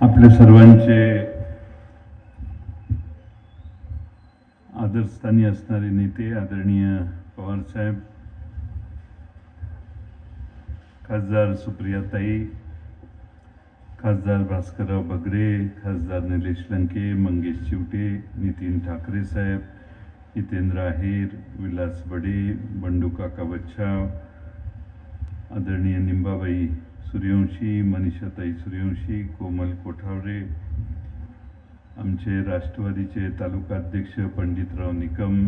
आपल्या सर्वांचे आदरस्थानी असणारे नेते आदरणीय पवार साहेब, खासदार सुप्रियाताई, खासदार भास्करराव बगरे, खासदार निलेश लंके, मंगेश चिवटे, नितीन ठाकरे साहेब, हितेंद्र आहेर, विलास बडे, बंडू काका बच्छाव, आदरणीय निंबाबाई सूर्यवंशी, मनीषाताई सूर्यवंशी, कोमल कोठावरे, आमचे राष्ट्रवादीचे तालुका अध्यक्ष पंडितराव निकम,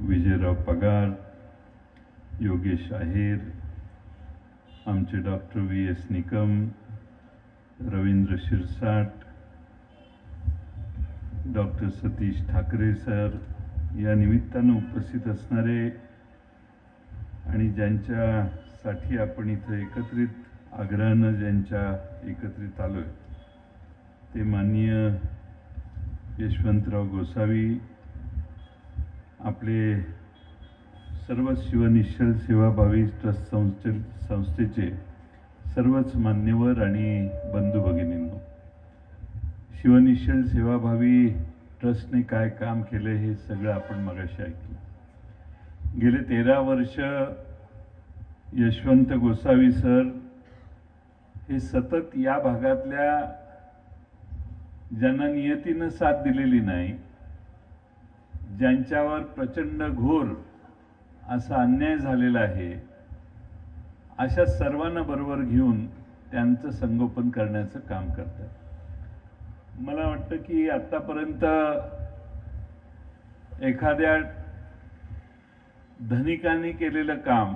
विजयराव पगार, योगेश आहेर, आमचे doctor VS Nikam, Ravindra Shirsat, doctor Satish Thackeray sir, या निमित्तानं उपस्थित असणारे आणि ज्यांच्यासाठी आपण इथं एकत्रित आग्रहानं ज्यांच्या एकत्रित आलोय ते माननीय यशवंतराव गोसावी, आपले सर्व शिवनिश्चल सेवाभावी ट्रस्ट संस्थेचे सर्वच मान्यवर आणि बंधू भगिनींनो, शिवनिश्चल सेवाभावी ट्रस्टने काय काम केलं हे सगळं आपण मगाशी ऐकलं. गेले 13 वर्ष यशवंत गोसावी सर हे सतत या भागातल्या ज्यांना नियतीनं साथ दिलेली नाही, ज्यांच्यावर प्रचंड घोर असा अन्याय झालेला आहे, अशा सर्वांना बरोबर घेऊन त्यांचं संगोपन करण्याचं काम करतात. मला वाटतं की आतापर्यंत एखाद्या धनिकाने केलेलं काम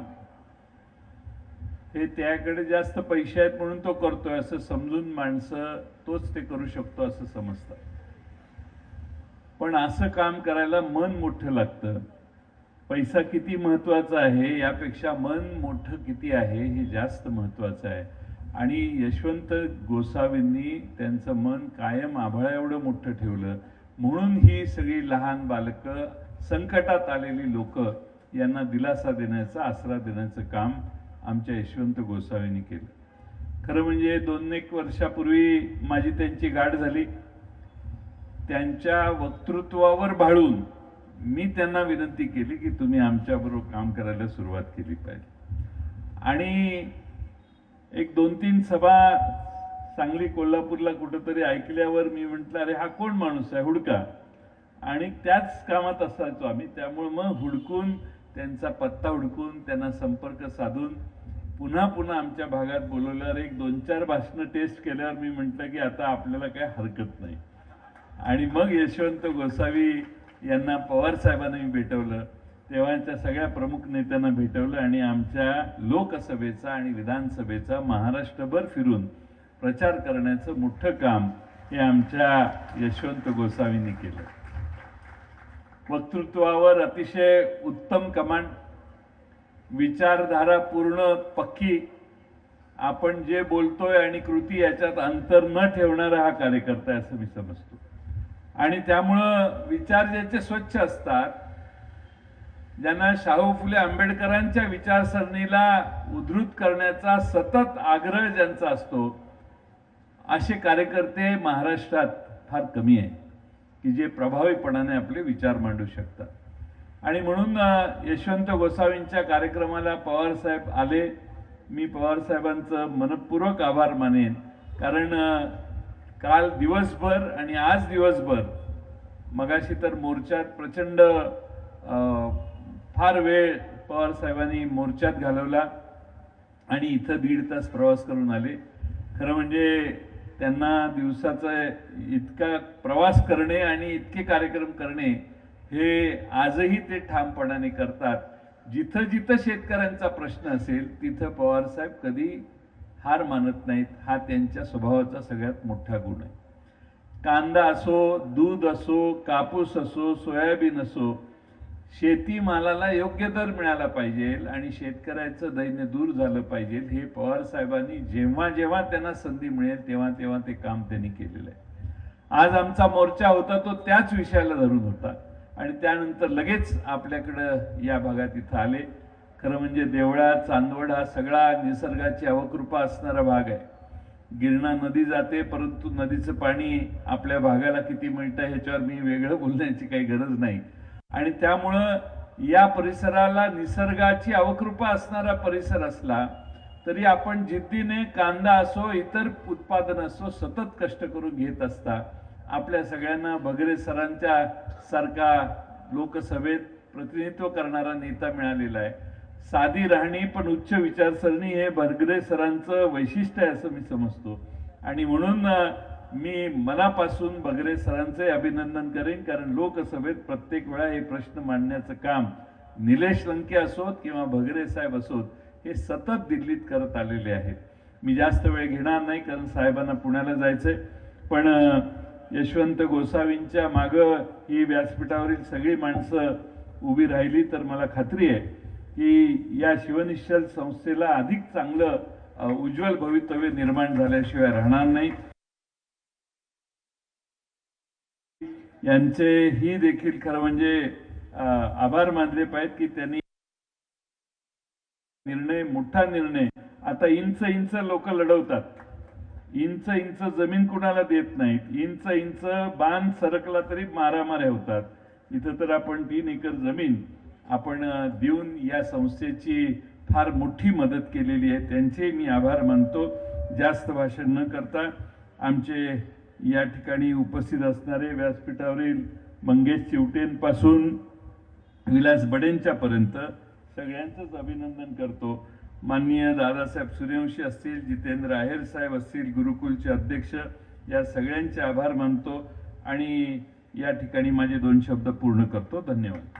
हे त्याकडे जास्त पैसे आहेत म्हणून तो करतोय असं समजून माणसं तोच ते करू शकतो असं समजतात. पण असं काम करायला मन मोठं लागतं. पैसा किती महत्वाचा आहे यापेक्षा मन मोठं किती आहे हे जास्त महत्वाचं आहे. आणि यशवंत गोसावींनी त्यांचं मन कायम आभाळा एवढं मोठं ठेवलं म्हणून ही सगळी लहान बालकं, संकटात आलेली लोक यांना दिलासा देण्याचं, आसरा देण्याचं काम आमच्या यशवंत गोसावींनी केलं. खरं म्हणजे 2-1 वर्षापूर्वी माझी त्यांची गाठ झाली. त्यांच्या वक्तृत्वावर भाळून मी त्यांना विनंती केली की तुम्ही आमच्याबरोबर काम करायला सुरुवात केली पाहिजे. आणि एक 2-3 सभा सांगली कोल्हापूरला कुठेतरी ऐकल्यावर मी म्हटलं, अरे हा कोण माणूस आहे, हुडका. आणि त्याच कामात असायचो आम्ही, त्यामुळे मग हुडकून त्यांचा पत्ता हुडकून त्यांना संपर्क साधून पुन्हा पुन्हा आमच्या भागात बोलवल्यावर एक 2-4 भाषणं टेस्ट केल्यावर मी म्हटलं की आता आपल्याला काय हरकत नाही. आणि मग यशवंत गोसावी यांना पवार साहेबांना मी भेटवलं, तेव्हाच्या सगळ्या प्रमुख नेत्यांना भेटवलं आणि आमच्या लोकसभेचा आणि विधानसभेचा महाराष्ट्रभर फिरून प्रचार करण्याचं मोठं काम हे आमच्या यशवंत गोसावींनी केलं. वक्तृत्वावर अतिशय उत्तम कमांड, विचारधारा पूर्ण पक्की, आपण जे बोलतोय आणि कृती याच्यात अंतर न ठेवणारा हा कार्यकर्ता आहे असं मी समजतो. आणि त्यामुळं विचार ज्याचे स्वच्छ असतात, ज्यांना शाहू फुले आंबेडकरांच्या विचारसरणीला उद्धृत करण्याचा सतत आग्रह ज्यांचा असतो, असे कार्यकर्ते महाराष्ट्रात फार कमी आहे की जे प्रभावीपणाने आपले विचार मांडू शकतात. आणि म्हणून यशवंत गोसावींच्या कार्यक्रमाला पवार साहेब आले. मी पवार साहेबांचं मनपूर्वक आभार मानेन, कारण काल दिवसभर आणि आज दिवसभर, मगाशी तर मोर्चात प्रचंड फार वेळ पवार साहेबांनी मोर्चात घालवला आणि इथं 1.5 तास प्रवास करून आले. खरं म्हणजे त्यांना दिवसाचा इतका प्रवास करणे आणि इतके कार्यक्रम करणे हे आजही ते ठामपणाने करतात. जिथं जिथं शेतकऱ्यांचा प्रश्न असेल तिथं पवार साहेब कधी हार मानत नाहीत. हा त्यांच्या स्वभावाचा सगळ्यात मोठा गुण आहे. कांदा असो, दूध असो, कापूस असो, सोयाबीन असो, शेतीमालाला योग्य दर मिळाला पाहिजे आणि शेतकऱ्याचं दैन्य दूर झालं पाहिजे. हे पवार साहेबांनी जेव्हा जेव्हा त्यांना संधी मिळेल तेव्हा तेव्हा ते काम त्यांनी केलेलं आहे. आज आमचा मोर्चा होता तो त्याच विषयाला धरून होता आणि त्यानंतर लगेच आपल्याकडं या भागात इथं आले. खरं म्हणजे देवळा, चांदवड हा सगळा निसर्गाची अवकृपा असणारा भाग आहे. गिरणा नदी जाते, परंतु नदीचं पाणी आपल्या भागाला किती मिळतं ह्याच्यावर मी वेगळं बोलण्याची काही गरज नाही. आणि त्यामुळं या परिसराला निसर्गाची अवकृपा असणारा परिसर असला तरी आपण जिद्दीने कांदा असो इतर उत्पादन असो सतत कष्ट करून घेत असता आपल्या सगळ्यांना भगरे सरांच्या सारखा लोकसभेत प्रतिनिधित्व करणारा नेता मिळालेला आहे. साधी राहणी पण उच्च विचारसरणी हे भगरे सरांचं वैशिष्ट्य आहे असं मी समजतो. आणि म्हणून मी मनापासून भगरे सरांचे अभिनंदन करेन, कारण लोकसभेत प्रत्येक वेळा हे प्रश्न मांडण्याचं काम निलेश लंके असोत किंवा भगरे साहेब असोत हे सतत दिल्लीत करत आलेले आहेत. मी जास्त वेळ घेणार नाही कारण साहेबांना पुण्याला जायचंय. पण यशवंत गोसावींच्या मागं ही व्यासपीठावरील सगळी माणसं उभी राहिली तर मला खात्री आहे की या शिवनिश्चल संस्थेला अधिक चांगलं उज्ज्वल भवितव्य निर्माण झाल्याशिवाय राहणार नाही. यांचे ही देखील खरं म्हणजे आभार मानले पाहिजेत की त्यांनी मोठा निर्णय आता इंच लोक लढवतात. इंच जमीन कुणाला देत नाहीत. इंच बांध सरकला तरी मारामाऱ्या होतात. इथं तर आपण 3 एकर जमीन आपण देऊन या संस्थेची फार मोठी मदत केलेली आहे. त्यांचे मी आभार मानतो. जास्त भाषण न करता आमचे या ठिकाणी उपस्थित असणारे व्यासपीठावरील मंगेश चिवटेंपासून विलास बडेंच्यापर्यंत सगळ्यांचंच अभिनंदन करतो. माननीय दादासाहेब सूर्यवंशी असतील, जितेंद्र आहेर साहेब असतील, गुरुकुलचे अध्यक्ष, या सगळ्यांचे आभार मानतो आणि या ठिकाणी माझे 2 शब्द पूर्ण करतो. धन्यवाद.